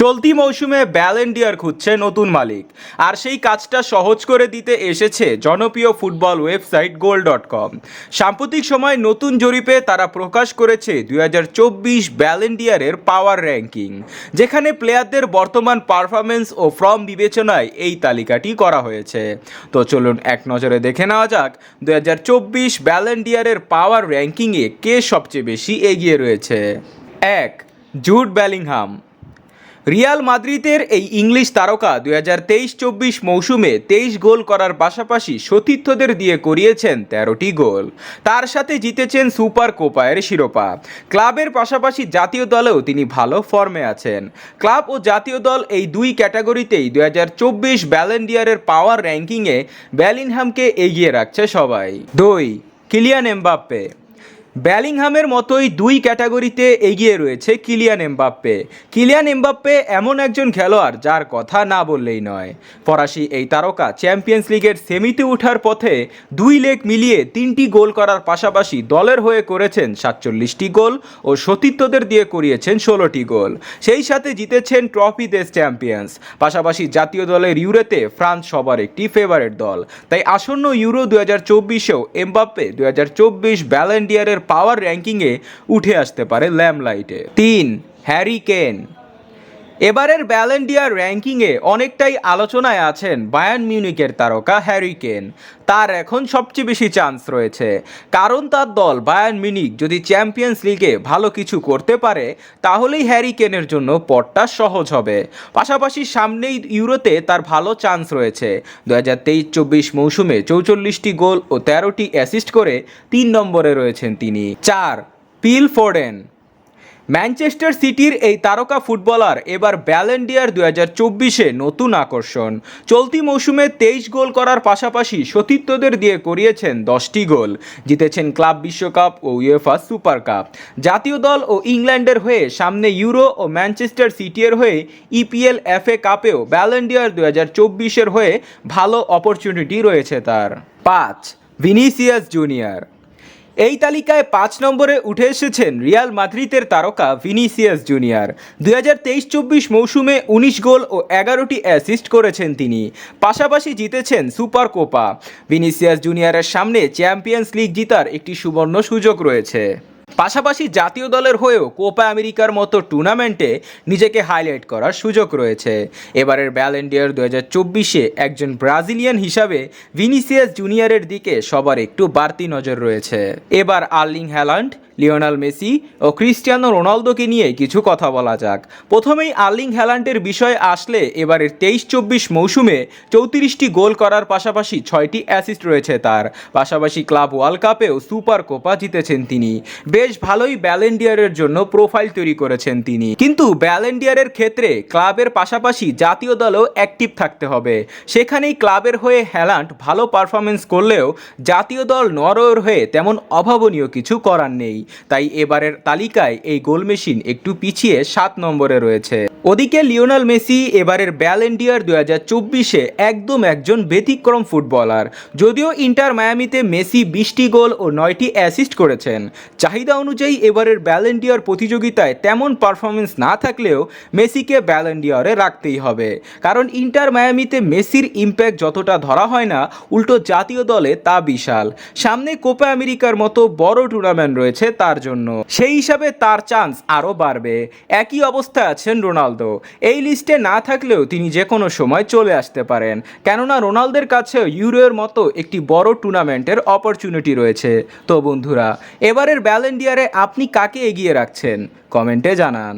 চলতি মৌসুমে Ballon d'Or খুঁজছে নতুন মালিক, আর সেই কাজটা সহজ করে দিতে এসেছে জনপ্রিয় ফুটবল ওয়েবসাইট গোল.কম। সাম্প্রতিক সময় নতুন জরিপে তারা প্রকাশ করেছে 2024 ব্যালন ডি'অরের পাওয়ার র্যাঙ্কিং, যেখানে প্লেয়ারদের বর্তমান পারফরমেন্স ও ফর্ম বিবেচনায় এই তালিকাটি করা হয়েছে। তো চলুন এক নজরে দেখে নেওয়া যাক 2024 ব্যালন ডি'অরের পাওয়ার র্যাঙ্কিংয়ে কে সবচেয়ে বেশি এগিয়ে রয়েছে। 1. Jude Bellingham. রিয়াল মাদ্রিদের এই ইংলিশ তারকা 2023-24 মৌসুমে 23 গোল করার পাশাপাশি সতীর্থদের দিয়ে করিয়েছেন 13টি গোল। তার সাথে জিতেছেন সুপার কোপায়ের শিরোপা। ক্লাবের পাশাপাশি জাতীয় দলেও তিনি ভালো ফর্মে আছেন। ক্লাব ও জাতীয় দল এই দুই ক্যাটাগরিতেই 2024 ব্যালন ডি'অরের পাওয়ার র্যাঙ্কিংয়ে বেলিংহামকে এগিয়ে রাখছে সবাই। 2. Kylian Mbappe. বেলিংহামের মতোই দুই ক্যাটাগরিতে এগিয়ে রয়েছে কিলিয়ান এমবাপ্পে। কিলিয়ান এমবাপ্পে এমন একজন খেলোয়াড় যার কথা না বললেই নয়। ফরাসি এই তারকা চ্যাম্পিয়ন্স লিগের সেমিতে ওঠার পথে দুই লেগ মিলিয়ে 3টি গোল করার পাশাপাশি দলের হয়ে করেছেন 47টি গোল ও সতীর্থদের দিয়ে করিয়েছেন 16টি গোল। সেই সাথে জিতেছেন ট্রফি দেশ চ্যাম্পিয়ন্স। পাশাপাশি জাতীয় দলের ইউরোতে ফ্রান্স সবার একটি ফেভারিট দল। তাই আসন্ন ইউরো 2024-এও এমবাপ্পে 2024 ব্যালন ডি'অরের পাওয়ার র্যাঙ্কিংয়ে উঠে আসতে পারে ল্যামলাইটে। 3. Harry Kane. এবারের ব্যালন ডি'অর র্যাঙ্কিংয়ে অনেকটাই আলোচনায় আছেন বায়ার্ন মিউনিখের তারকা হ্যারি কেন। তার এখন সবচেয়ে বেশি চান্স রয়েছে, কারণ তার দল বায়ার্ন মিউনিখ যদি চ্যাম্পিয়ন্স লিগে ভালো কিছু করতে পারে তাহলেই হ্যারি কেনের জন্য পথটা সহজ হবে। পাশাপাশি সামনেই ইউরোতে তার ভালো চান্স রয়েছে। 2023-24 মৌসুমে 44টি গোল ও 13টি অ্যাসিস্ট করে 3 নম্বরে রয়েছেন তিনি। 4. Phil Foden. ম্যানচেস্টার সিটির এই তারকা ফুটবলার এবার ব্যালন ডি'অর 2024-এ নতুন আকর্ষণ। চলতি মৌসুমে 23 গোল করার পাশাপাশি সতীর্থদের দিয়ে করিয়েছেন 10টি গোল। জিতেছেন ক্লাব বিশ্বকাপ ও উয়েফা সুপার কাপ। জাতীয় দল ও ইংল্যান্ডের হয়ে সামনে ইউরো ও ম্যানচেস্টার সিটির হয়ে ইপিএল এফএ কাপেও ব্যালন ডি'অর 2024-এর হয়ে ভালো অপরচুনিটি রয়েছে তার। 5. Vinicius junior. এই তালিকায় 5 নম্বরে উঠে এসেছেন রিয়াল মাদ্রিদের তারকা ভিনিসিয়াস জুনিয়র। 2023-24 মৌসুমে 19 গোল ও 11টি অ্যাসিস্ট করেছেন তিনি। পাশাপাশি জিতেছেন সুপার কোপা। ভিনিসিয়াস জুনিয়রের সামনে চ্যাম্পিয়ন্স লিগ জিতার একটি সুবর্ণ সুযোগ রয়েছে। পাশাপাশি জাতীয় দলের হয়েও কোপা আমেরিকার মতো টুর্নামেন্টে নিজেকে হাইলাইট করার সুযোগ রয়েছে। এবারের ব্যালন ডি'অর 2024-এ একজন ব্রাজিলিয়ান হিসাবে ভিনিসিয়াস জুনিয়রের দিকে সবার একটু বাড়তি নজর রয়েছে। এবার আর্লিং হ্যালান্ড, লিওনেল মেসি ও ক্রিস্টিয়ানো রোনালদোকে নিয়ে কিছু কথা বলা যাক। প্রথমেই আর্লিং হ্যালান্ডের বিষয়ে আসলে এবারের 23-24 মৌসুমে 34টি গোল করার পাশাপাশি 6টি অ্যাসিস্ট রয়েছে তার। পাশাপাশি ক্লাব ওয়ার্ল্ড কাপেও সুপার কোপা জিতেছেন তিনি। বেশ ভালোই ব্যালন ডি'অরের জন্য প্রোফাইল তৈরি করেছেন তিনি। কিন্তু ব্যালন ডি'অরের ক্ষেত্রে ক্লাবের পাশাপাশি জাতীয় দলেও অ্যাক্টিভ থাকতে হবে। সেখানেই ক্লাবের হয়ে হ্যালান্ড ভালো পারফরমেন্স করলেও জাতীয় দল নরওয়ের হয়ে তেমন অভাবনীয় কিছু করার নেই। তাই এবারের তালিকায় এই গোল মেশিন একটু পিছিয়ে 7 নম্বরে রয়েছে। ওদিকে লিওনেল মেসি এবারের ব্যালন ডি'অর 2024-এ একদম একজন ব্যতিক্রম ফুটবলার। যদিও ইন্টার মায়ামিতে মেসি 20টি গোল ও 9টি অ্যাসিস্ট করেছেন। চাহিদা অনুযায়ী এবারের ব্যালন ডি'অর প্রতিযোগিতায় তেমন পারফরমেন্স না থাকলেও মেসিকে ব্যালন ডি'অরে রাখতেই হবে, কারণ ইন্টার মায়ামিতে মেসির ইম্প্যাক্ট যতটা ধরা হয় না, উল্টো জাতীয় দলে তা বিশাল। সামনে কোপা আমেরিকার মতো বড় টুর্নামেন্ট রয়েছে তার জন্য, সেই হিসাবে তার চান্স আরও বাড়বে। একই অবস্থায় আছেন রোনালদো। এই লিস্টে না থাকলেও তিনি যে কোনো সময় চলে আসতে পারেন, কেননা রোনালদোর কাছেও ইউরোর মতো একটি বড় টুর্নামেন্টের অপরচুনিটি রয়েছে। তো বন্ধুরা, এবারের ব্যালন ডি'অরে আপনি কাকে এগিয়ে রাখছেন কমেন্টে জানান।